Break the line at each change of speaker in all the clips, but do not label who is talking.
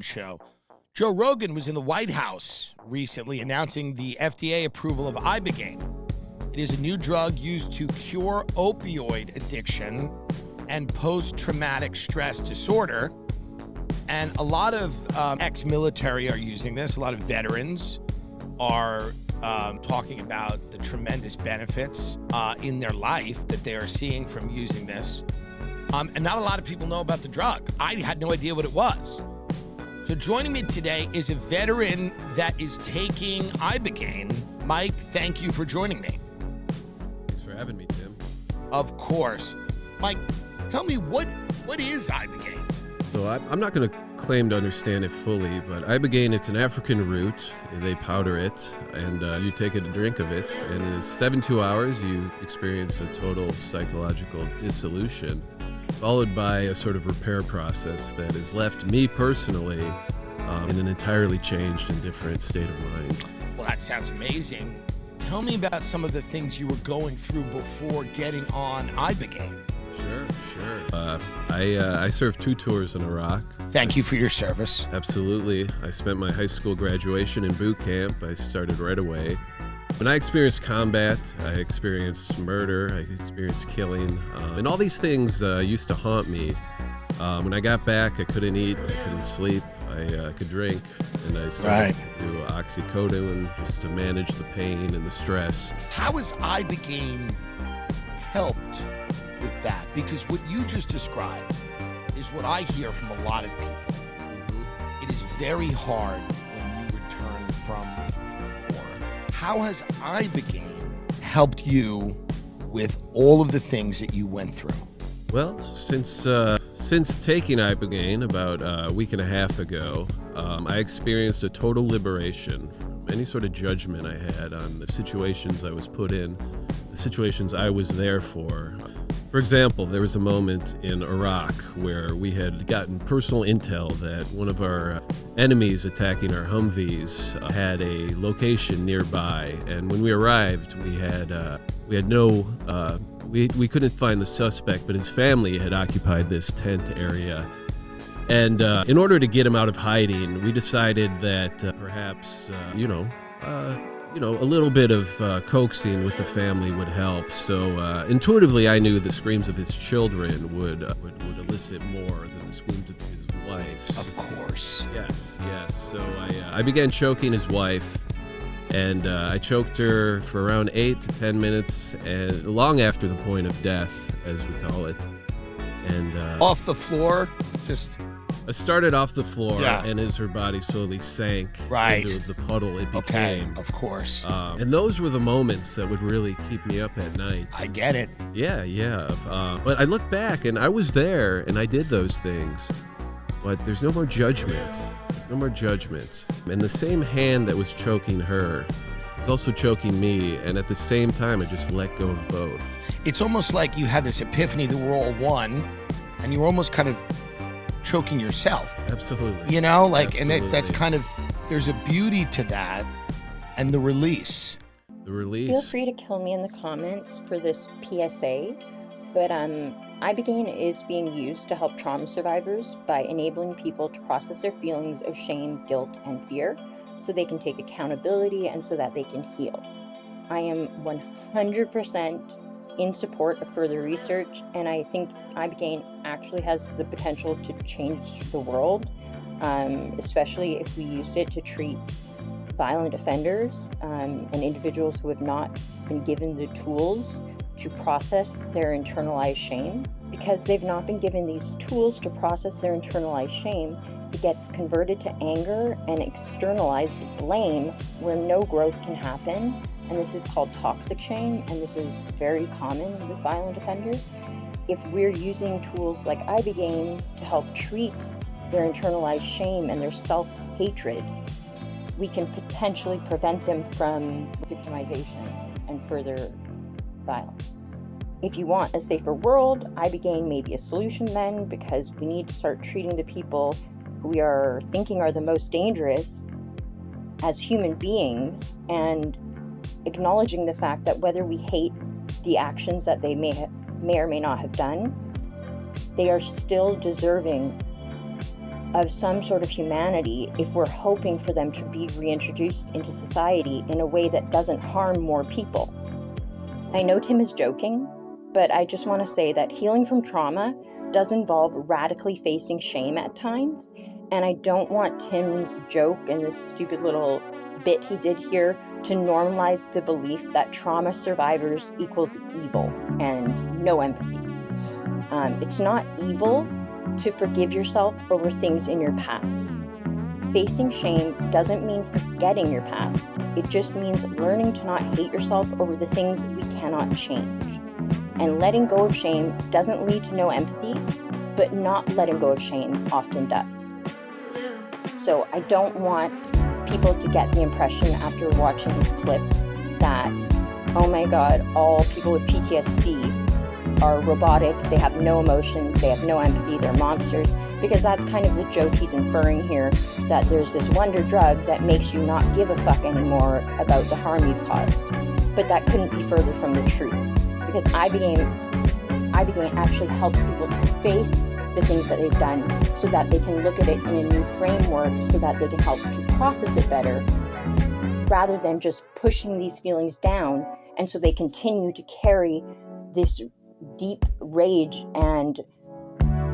show. Joe Rogan was in the White House recently announcing the FDA approval of ibogaine. It is a new drug used to cure opioid addiction and post-traumatic stress disorder. And a lot of ex-military are using this. A lot of veterans are talking about the tremendous benefits in their life that they are seeing from using this. And not a lot of people know about the drug. I had no idea what it was. So joining me today is a veteran that is taking ibogaine. Mike, thank you for joining me.
Thanks for having me, Tim.
Of course. Mike, tell me, what is ibogaine?
So I'm not going to claim to understand it fully, but ibogaine, it's an African root. They powder it, and you take a drink of it, and in 72 hours, you experience a total psychological dissolution, followed by a sort of repair process that has left me personally in an entirely changed and different state of mind.
Well, that sounds amazing. Tell me about some of the things you were going through before getting on ibogaine.
Sure. I served 2 tours in Iraq.
Thank you for your service.
Absolutely. I spent my high school graduation in boot camp. I started right away. When I experienced combat, I experienced murder, I experienced killing, and all these things used to haunt me. When I got back, I couldn't eat, I couldn't sleep, I could drink, and I started to do oxycodone just to manage the pain and the stress.
How has ibogaine helped with that? Because what you just described is what I hear from a lot of people. It is very hard when you return from war. How has ibogaine helped you with all of the things that you went through?
Well, since taking ibogaine about a week and a half ago, I experienced a total liberation from any sort of judgment I had on the situations I was put in, the situations I was there for. For example, there was a moment in Iraq where we had gotten personal intel that one of our enemies attacking our Humvees had a location nearby, and when we arrived, we couldn't find the suspect, but his family had occupied this tent area. And in order to get him out of hiding, we decided that perhaps, a little bit of coaxing with the family would help. So intuitively, I knew the screams of his children would elicit more than the screams of his wife's.
Of course.
Yes. So I began choking his wife, and I choked her for around 8 to 10 minutes, and long after the point of death, as we call it. And
off the floor, just.
I started off the floor,
yeah.
And as her body slowly sank into the puddle it became.
Okay, of course.
And those were the moments that would really keep me up at night.
I get it.
Yeah. But I look back, and I was there, and I did those things. But there's no more judgment. There's no more judgment. And the same hand that was choking her was also choking me, and at the same time, I just let go of both.
It's almost like you had this epiphany that we're all one, and you were almost kind of choking yourself.
Absolutely.
You know, like,
Absolutely.
And that's kind of, there's a beauty to that, and the release.
Feel free to kill me in the comments for this PSA, but ibogaine is being used to help trauma survivors by enabling people to process their feelings of shame, guilt, and fear, so they can take accountability and so that they can heal. I am 100% in support of further research, and I think ibogaine actually has the potential to change the world, especially if we used it to treat violent offenders and individuals who have not been given the tools to process their internalized shame. Because they've not been given these tools to process their internalized shame, it gets converted to anger and externalized blame where no growth can happen. And this is called toxic shame, and this is very common with violent offenders. If we're using tools like ibogaine to help treat their internalized shame and their self-hatred, we can potentially prevent them from victimization and further violence. If you want a safer world, ibogaine may be a solution then, because we need to start treating the people who we are thinking are the most dangerous as human beings, and acknowledging the fact that whether we hate the actions that they may or may not have done, they are still deserving of some sort of humanity if we're hoping for them to be reintroduced into society in a way that doesn't harm more people. I know Tim is joking, but I just want to say that healing from trauma does involve radically facing shame at times, and I don't want Tim's joke and this stupid little bit he did here to normalize the belief that trauma survivors equals evil and no empathy. It's not evil to forgive yourself over things in your past. Facing shame doesn't mean forgetting your past. It just means learning to not hate yourself over the things we cannot change. And letting go of shame doesn't lead to no empathy, but not letting go of shame often does. So I don't want people to get the impression after watching his clip that, oh my God, all people with PTSD are robotic, they have no emotions, they have no empathy, they're monsters, because that's kind of the joke he's inferring here, that there's this wonder drug that makes you not give a fuck anymore about the harm you've caused. But that couldn't be further from the truth, because ibogaine actually helps people to face the things that they've done so that they can look at it in a new framework so that they can help to process it better, rather than just pushing these feelings down, and so they continue to carry this deep rage and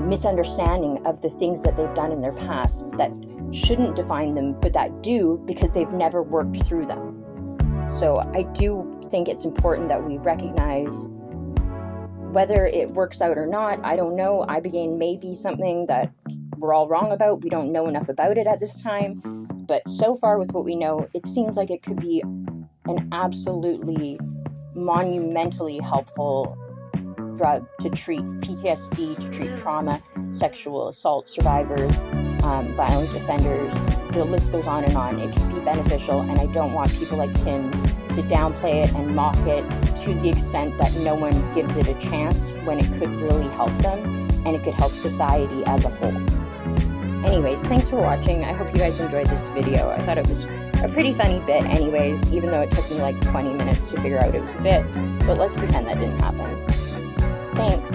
misunderstanding of the things that they've done in their past that shouldn't define them, but that do because they've never worked through them. So I do think it's important that we recognize, whether it works out or not, I don't know. Ibogaine may be something that we're all wrong about. We don't know enough about it at this time. But so far with what we know, it seems like it could be an absolutely monumentally helpful drug to treat PTSD, to treat trauma, sexual assault survivors, violent offenders. The list goes on and on. It can be beneficial, and I don't want people like Tim to downplay it and mock it to the extent that no one gives it a chance when it could really help them, and it could help society as a whole. Anyways, thanks for watching. I hope you guys enjoyed this video. I thought it was a pretty funny bit anyways, even though it took me like 20 minutes to figure out it was a bit, but let's pretend that didn't happen. Thanks.